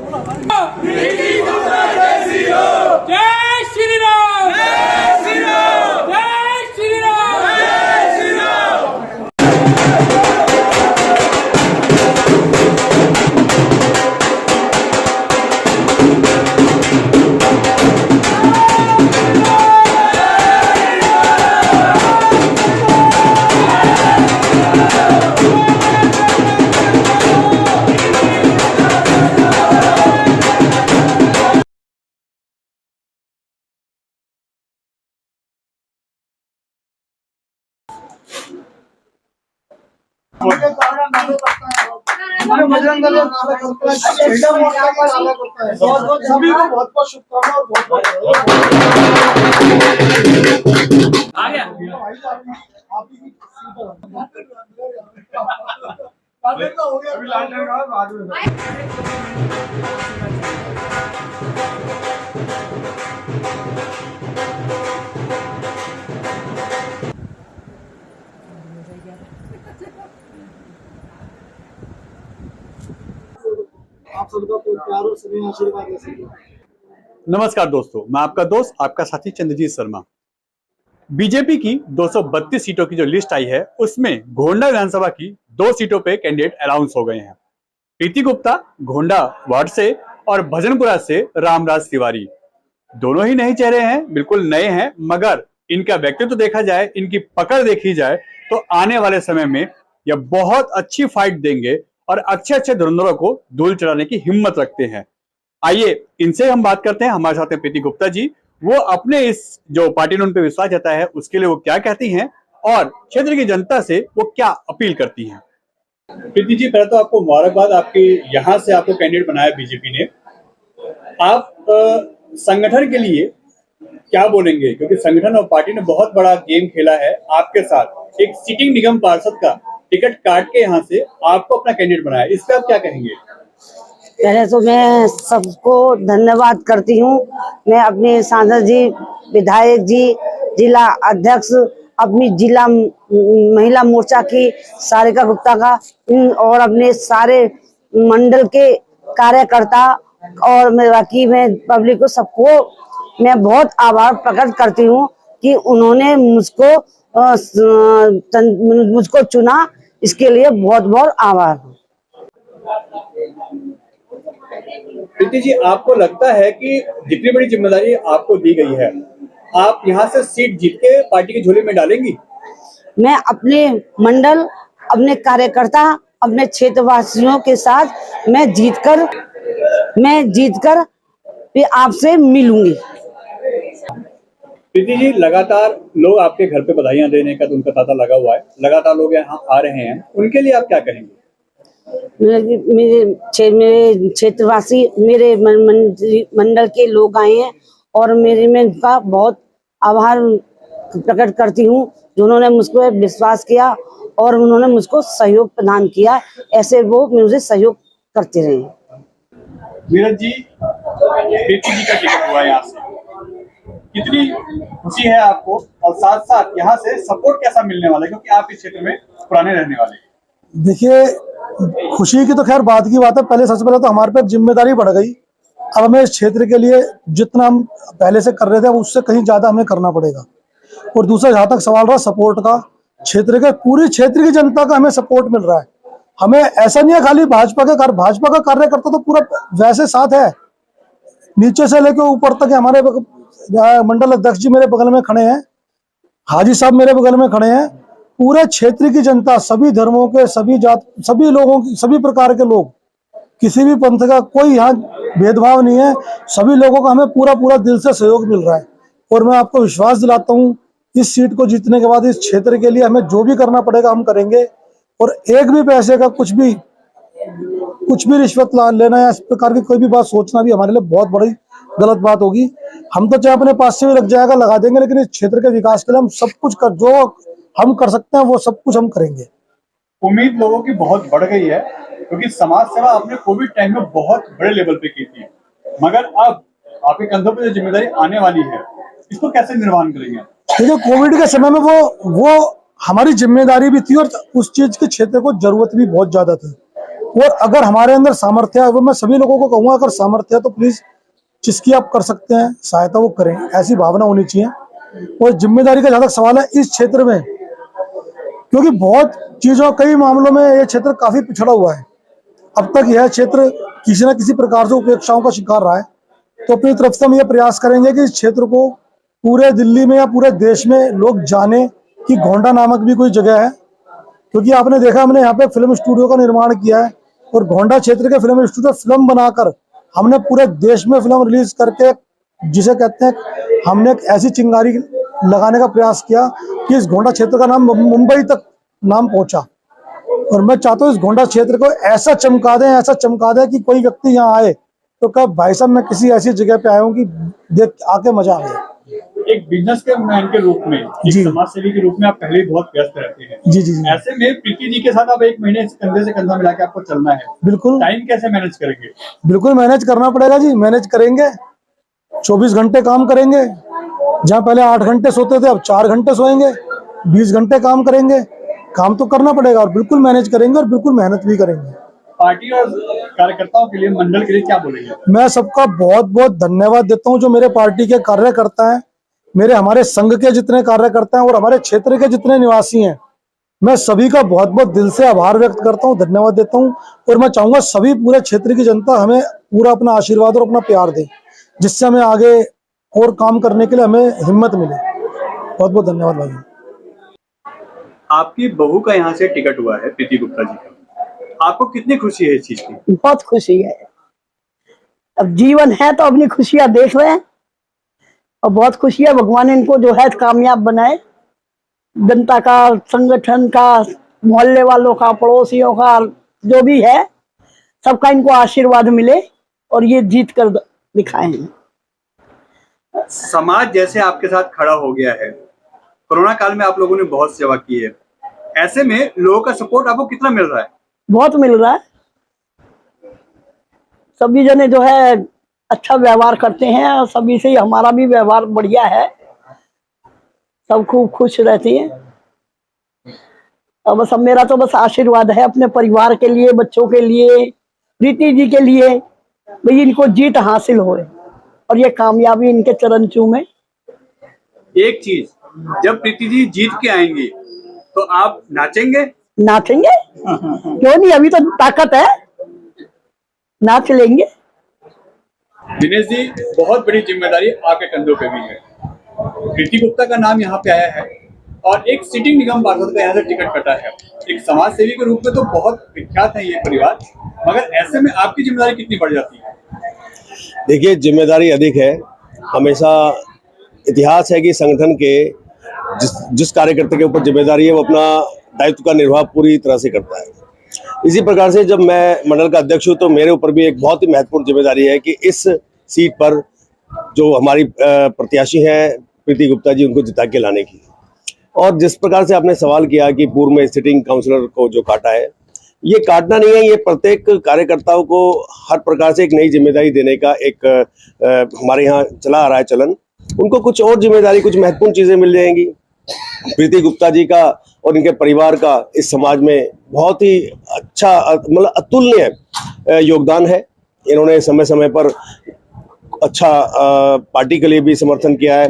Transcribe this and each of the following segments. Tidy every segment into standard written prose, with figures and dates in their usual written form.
श्री राम, जय श्री राम, जय श्री राम, जय श्री राम। हमारे बजरंग दल नारा करता है, बहुत बहुत सभी को बहुत बहुत शुभकामनाएं और बहुत बहुत आ गया हो गया अभी लालटेन का बाद में। आप सबका प्यार और स्नेह आशीर्वाद ऐसे ही। नमस्कार दोस्तों, मैं आपका दोस्त आपका साथी चंद्रजीत शर्मा। बीजेपी की 232 सीटों की जो लिस्ट आई है उसमें घोंडा विधानसभा की 2 सीटों पे कैंडिडेट अनाउंस हो गए हैं। प्रीति गुप्ता घोंडा वार्ड से और भजनपुरा से रामराज तिवारी, दोनों ही नए चेहरे हैं, बिल्कुल नए हैं, मगर इनका व्यक्तित्व देखा जाए, इनकी पकड़ देखी जाए तो आने वाले समय में यह बहुत अच्छी फाइट देंगे और अच्छे अच्छे धुरंधरों को धूल चढ़ाने की हिम्मत रखते हैं। आइए इनसे हम बात करते हैं। हमारे साथ हैं प्रीति गुप्ता जी, वो अपने इस जो पार्टी ने उन पे विश्वास जताया है उसके लिए वो क्या कहती हैं और क्षेत्र की जनता से वो क्या अपील करती हैं। प्रीति जी, पहले तो आपको मुबारकबाद, आपके यहाँ से आपको कैंडिडेट बनाया बीजेपी ने। आप संगठन के लिए क्या बोलेंगे, क्योंकि संगठन और पार्टी ने बहुत बड़ा गेम खेला है आपके साथ, एक सिटिंग निगम पार्षद का टिकट काट के यहाँ से आपको अपना कैंडिडेट बनाया, इस पे आप क्या कहेंगे? पहले तो मैं सबको धन्यवाद करती हूँ। मैं अपने सांसद जी, विधायक जी, जिला अध्यक्ष, अपनी जिला महिला मोर्चा की सारिका गुप्ता का और अपने सारे मंडल के कार्यकर्ता और बाकी मैं पब्लिक को सबको मैं बहुत आभार प्रकट करती हूँ कि उन्होंने मुझको चुना। इसके लिए बहुत बहुत आभार। प्रीति जी, आपको लगता है कि जितनी बड़ी जिम्मेदारी आपको दी गई है, आप यहाँ से सीट जीत के पार्टी की झोली में डालेंगी? मैं अपने मंडल, अपने कार्यकर्ता, अपने क्षेत्रवासियों के साथ मैं जीतकर आपसे मिलूंगी। प्रीति जी, लगातार लोग आपके घर पे बधाइयां देने का तो उनका तांता लगा हुआ है, लगातार लोग यहाँ आ रहे हैं, उनके लिए आप क्या कहेंगे? मेरे क्षेत्रवासी, मेरे मंडल के लोग आए हैं और मैं उनका बहुत आभार प्रकट करती हूँ जिन्होंने मुझको विश्वास किया और उन्होंने मुझको सहयोग प्रदान किया। ऐसे वो मुझे सहयोग करते रहे। नीरज जी, प्रीति जी का टिकट हुआ यहाँ से, कितनी खुशी है आपको और साथ साथ यहाँ से सपोर्ट कैसा मिलने वाला है, क्योंकि आप इस क्षेत्र में पुराने रहने वाले हैं? देखिए, खुशी की तो खैर बात की बात है। पहले सबसे पहले तो हमारे पे जिम्मेदारी बढ़ गई। अब हमें इस क्षेत्र के लिए जितना हम पहले से कर रहे थे उससे कहीं ज्यादा हमें करना पड़ेगा। और दूसरा, जहाँ तक सवाल रहा सपोर्ट का, पूरी क्षेत्र की जनता का हमें सपोर्ट मिल रहा है। हमें ऐसा नहीं है खाली भाजपा का कार्यकर्ता तो पूरा वैसे साथ है, नीचे से लेकर ऊपर तक। हमारे मंडल अध्यक्ष जी मेरे बगल में खड़े हैं, हाजी साहब मेरे बगल में खड़े हैं। पूरे क्षेत्र की जनता, सभी धर्मों के, सभी जात, सभी लोगों की, सभी प्रकार के लोग, किसी भी पंथ का कोई यहाँ भेदभाव नहीं है। सभी लोगों का हमें पूरा पूरा दिल से सहयोग मिल रहा है। और मैं आपको विश्वास दिलाता हूँ, इस सीट को जीतने के बाद इस क्षेत्र के लिए हमें जो भी करना पड़ेगा हम करेंगे। और एक भी पैसे का कुछ भी रिश्वत लेना या इस प्रकार की कोई भी बात सोचना भी हमारे लिए बहुत बड़ी गलत बात होगी। हम तो चाहे अपने पास से भी लग जाएगा लगा देंगे, लेकिन इस क्षेत्र के विकास के लिए हम सब कुछ जो हम कर सकते हैं वो सब कुछ हम करेंगे। उम्मीद लोगों की बहुत बढ़ गई है, क्योंकि समाज सेवा आपने कोविड टाइम में बहुत बड़े लेवल पे की थी, मगर अब आपके कंधों पे जो जिम्मेदारी आने वाली है, इसको कैसे निर्वहन करेंगे? देखिए, कोविड के समय में वो हमारी जिम्मेदारी भी थी और उस चीज के क्षेत्र को जरूरत भी बहुत ज्यादा थी। और अगर हमारे अंदर सामर्थ्य है, वो मैं सभी लोगों को कहूंगा, अगर सामर्थ्य है तो प्लीज जिसकी आप कर सकते हैं सहायता वो करें, ऐसी भावना होनी चाहिए। और जिम्मेदारी का जहां तक सवाल है इस क्षेत्र में, क्योंकि बहुत चीजों कई मामलों में ये क्षेत्र काफी पिछड़ा हुआ है, अब तक यह क्षेत्र किसी न किसी प्रकार से उपेक्षाओं का शिकार रहा है। तो अपनी तरफ से हम ये प्रयास करेंगे कि इस क्षेत्र को पूरे दिल्ली में या पूरे देश में लोग जाने कि गोंडा नामक भी कोई जगह है। क्योंकि आपने देखा हमने यहाँ पे फिल्म स्टूडियो का निर्माण किया है, और गोंडा क्षेत्र के फिल्म स्टूडियो फिल्म बनाकर हमने पूरे देश में फिल्म रिलीज करके, जिसे कहते हैं हमने एक ऐसी चिंगारी लगाने का प्रयास किया कि इस गोंडा क्षेत्र का नाम मुंबई तक नाम पहुंचा। और मैं चाहता हूँ इस गोंडा क्षेत्र को ऐसा चमका दें कि कोई व्यक्ति यहाँ आए तो कहा भाई साहब मैं किसी ऐसी जगह पे आया हूँ कि देख आके मजा आ गया। एक बिजनेसमैन के रूप में, एक जी। समाज सेवी के रूप में आप पहले ही बहुत व्यस्त रहते हैं। जी जी जी ऐसे में प्रीति जी के साथ आप एक महीने कंधे से कंधा मिला के आपको चलना है, बिल्कुल टाइम कैसे मैनेज करेंगे? बिल्कुल मैनेज करना पड़ेगा जी, मैनेज करेंगे। 24 घंटे काम करेंगे, जहाँ पहले 8 घंटे सोते थे अब 4 घंटे सोएंगे, 20 घंटे काम करेंगे। काम तो करना पड़ेगा और बिल्कुल मैनेज करेंगे और बिल्कुल मेहनत भी करेंगे। पार्टी और कार्यकर्ताओं के लिए, मंडल के लिए क्या बोलेंगे? मैं सबका बहुत बहुत धन्यवाद देता हूँ जो मेरे पार्टी के कार्यकर्ता हैं, मेरे हमारे संघ के जितने कार्यकर्ता हैं और हमारे क्षेत्र के जितने निवासी हैं, मैं सभी का बहुत बहुत दिल से आभार व्यक्त करता हूँ, धन्यवाद देता हूँ। और मैं चाहूंगा सभी पूरे क्षेत्र की जनता हमें पूरा अपना आशीर्वाद और अपना प्यार दे, जिससे हमें आगे और काम करने के लिए हमें हिम्मत मिले। बहुत बहुत धन्यवाद भाई। आपकी बहू का यहाँ से टिकट हुआ है, प्रीति गुप्ता जी का, आपको कितनी खुशी है इस चीज की? बहुत खुशी है। अब जीवन है तो अपनी खुशियां देख रहे हैं, और बहुत खुशी है। भगवान इनको जो है कामयाब बनाए, जनता का, संगठन का, मोहल्ले वालों का, पड़ोसियों का, जो भी है सबका इनको आशीर्वाद मिले और ये जीत कर दिखाए हैं। समाज जैसे आपके साथ खड़ा हो गया है, कोरोना काल में आप लोगों ने बहुत सेवा की है, ऐसे में लोगों का सपोर्ट आपको कितना मिल रहा है? बहुत मिल रहा है। सभी जने जो है अच्छा व्यवहार करते हैं और सभी से हमारा भी व्यवहार बढ़िया है, सब खूब खुश रहते हैं। और बस अब मेरा तो बस आशीर्वाद है अपने परिवार के लिए, बच्चों के लिए, प्रीति जी के लिए, भाई इनको जीत हासिल होए और ये कामयाबी इनके चरण चूमे। एक चीज, जब प्रीति जी जीत के आएंगी तो आप नाचेंगे? नाचेंगे क्यों नहीं, अभी तो ताकत है, नाच लेंगे। दिनेश जी, बहुत बड़ी जिम्मेदारी आपके कंधों पे भी है। प्रीति गुप्ता का नाम यहाँ पे आया है और एक सिटिंग निगम पार्षद का यहाँ से टिकट कटा है। एक समाज सेवी के रूप में तो बहुत विख्यात है ये परिवार, मगर ऐसे में आपकी जिम्मेदारी कितनी बढ़ जाती है? देखिए, जिम्मेदारी अधिक है। हमेशा इतिहास है कि संगठन के जिस कार्यकर्ता के ऊपर जिम्मेदारी है वो अपना दायित्व का निर्वाह पूरी तरह से करता है। इसी प्रकार से जब मैं मंडल का अध्यक्ष हूँ तो मेरे ऊपर भी एक बहुत ही महत्वपूर्ण जिम्मेदारी है कि इस सीट पर जो हमारी प्रत्याशी हैं प्रीति गुप्ता जी, उनको जिता के लाने की। और जिस प्रकार से आपने सवाल किया कि पूर्व में सिटिंग काउंसलर को जो काटा है, ये काटना नहीं है, ये प्रत्येक कार्यकर्ताओं को हर प्रकार से एक नई जिम्मेदारी देने का एक हमारे यहाँ चला आ रहा है चलन। उनको कुछ और जिम्मेदारी, कुछ महत्वपूर्ण चीजें मिल जाएंगी। प्रीति गुप्ता जी का और इनके परिवार का इस समाज में बहुत ही अच्छा, मतलब अतुलनीय योगदान है। इन्होंने समय समय पर अच्छा पार्टी के लिए भी समर्थन किया है।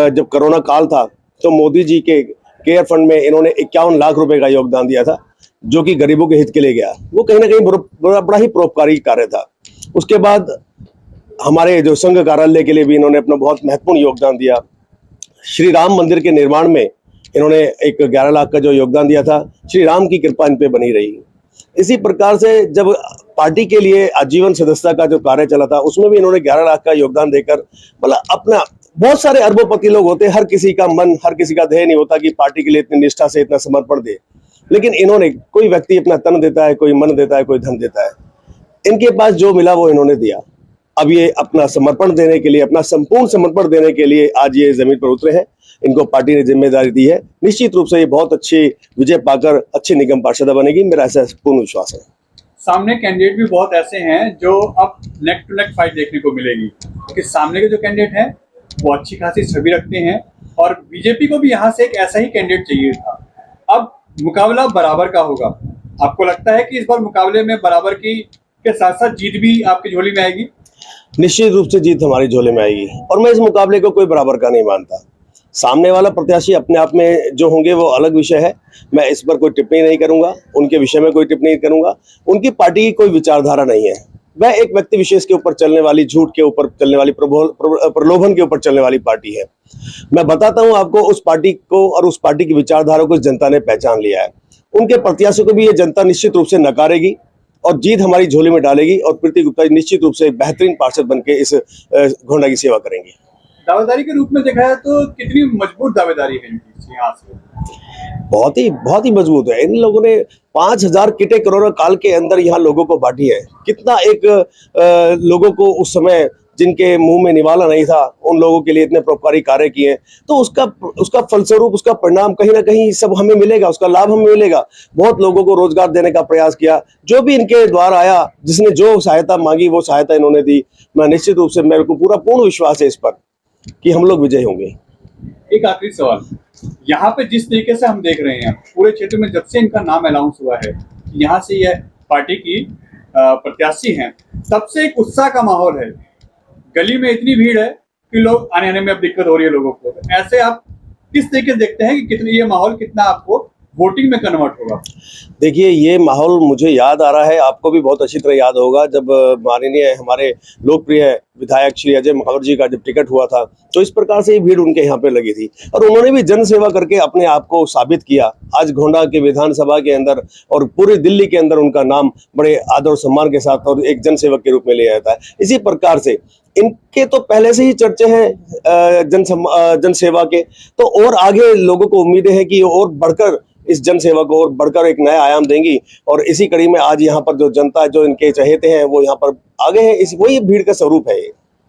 जब कोरोना काल था तो मोदी जी के केयर फंड में इन्होंने 51 लाख रुपए का योगदान दिया था, जो कि गरीबों के हित के लिए गया। वो कहीं ना कहीं बड़ा ही परोपकारी कार्य था। उसके बाद हमारे जो संघ कार्यालय के लिए भी इन्होंने अपना बहुत महत्वपूर्ण योगदान दिया। श्री राम मंदिर के निर्माण में इन्होंने एक 11 लाख का जो योगदान दिया था, श्री राम की कृपा इन पे बनी रही। इसी प्रकार से जब पार्टी के लिए आजीवन सदस्यता का जो कार्य चला था, उसमें भी इन्होंने 11 लाख का योगदान देकर, मतलब अपना, बहुत सारे अरबोपति लोग होते हैं, हर किसी का मन, हर किसी का ध्येय नहीं होता कि पार्टी के लिए इतनी निष्ठा से इतना समर्पण दे, लेकिन इन्होंने, कोई व्यक्ति अपना तन देता है, कोई मन देता है, कोई धन देता है। इनके पास जो मिला वो इन्होंने दिया। अब ये अपना समर्पण देने के लिए, अपना संपूर्ण समर्पण देने के लिए आज ये जमीन पर उतरे हैं। इनको पार्टी ने जिम्मेदारी दी है। निश्चित रूप से ये बहुत अच्छी विजय पाकर अच्छी निगम पार्षद बनेगी, मेरा ऐसा पूर्ण विश्वास है। सामने कैंडिडेट भी बहुत ऐसे हैं जो अब नेक टू नेक फाइट देखने को मिलेगी, क्योंकि सामने के जो कैंडिडेट हैं वो अच्छी खासी छवि रखते हैं और बीजेपी को भी यहाँ से एक ऐसा ही कैंडिडेट चाहिए था। अब मुकाबला बराबर का होगा। आपको लगता है कि इस बार मुकाबले में बराबर की के साथ साथ जीत भी आपकी झोली में आएगी? निश्चित रूप से जीत हमारी झोले में आएगी और मैं इस मुकाबले को कोई बराबर का नहीं मानता। सामने वाला प्रत्याशी अपने आप में जो होंगे वो अलग विषय है, मैं इस पर कोई टिप्पणी नहीं करूंगा, उनके विषय में कोई टिप्पणी नहीं करूंगा। उनकी पार्टी की कोई विचारधारा नहीं है, वह एक व्यक्ति विशेष के ऊपर चलने वाली, झूठ के ऊपर चलने वाली, प्रलोभन के ऊपर चलने वाली पार्टी है। मैं बताता हूं आपको, उस पार्टी को और उस पार्टी की विचारधारा को जनता ने पहचान लिया है। उनके प्रत्याशी को भी ये जनता निश्चित रूप से नकारेगी और जीत हमारी झोली में डालेगी और प्रीति गुप्ता जी निश्चित रूप से एक बेहतरीन पार्षद बनकर इस घोंडा की सेवा करेंगे। दावेदारी के रूप में देखा है तो कितनी मजबूत दावेदारी है इनकी यहाँ से? बहुत ही मजबूत है। इन लोगों ने 5000 किटें कोरोना काल के अंदर यहाँ लोगों को बांटी है। कितना एक लोगों को उस समय जिनके मुंह में निवाला नहीं था, उन लोगों के लिए इतने परोपकारी कार्य किए, तो उसका फलस्वरूप, उसका परिणाम कहीं ना कहीं सब हमें मिलेगा, उसका लाभ हमें मिलेगा। बहुत लोगों को रोजगार देने का प्रयास किया, जो भी इनके द्वार आया, जिसने जो सहायता मांगी वो सहायता इन्होंने दी। मैं निश्चित रूप से, मेरे को पूर्ण विश्वास है इस पर कि हम लोग विजयी होंगे। एक आखिरी सवाल, यहाँ पे जिस तरीके से हम देख रहे हैं पूरे क्षेत्र में, जब से इनका नाम अनाउंस हुआ है, यहाँ से यह पार्टी की प्रत्याशी हैं, तब से एक उत्साह का माहौल है। गली में इतनी भीड़ है कि लोग आने में अब दिक्कत हो रही है लोगों को। ऐसे आप किस तरीके से देखते हैं कि कितनी ये माहौल कितना आपको वोटिंग में कन्वर्ट होगा? देखिए, ये माहौल मुझे याद आ रहा है, आपको भी बहुत अच्छी तरह याद होगा, जब माननीय हमारे लोकप्रिय विधायक श्री अजय महावर जी का जब टिकट हुआ था, तो इस प्रकार से ये भीड़ उनके यहाँ पे लगी थी और उन्होंने भी जन सेवा करके अपने आप को साबित किया। आज घोंडा के विधानसभा के अंदर और पूरी दिल्ली के अंदर उनका नाम बड़े आदर और सम्मान के साथ और एक जन सेवक के रूप में लिया जाता है। इसी प्रकार से इनके तो पहले से ही चर्चे हैं जन सेवा के, तो और आगे लोगों को उम्मीदें हैं कि और बढ़कर इस जन सेवा को और बढ़कर एक नया आयाम देंगी। और इसी कड़ी में आज यहाँ पर जो जनता, जो इनके चहेते हैं, वो यहाँ पर आगे है। वही भीड़ का स्वरूप है ये।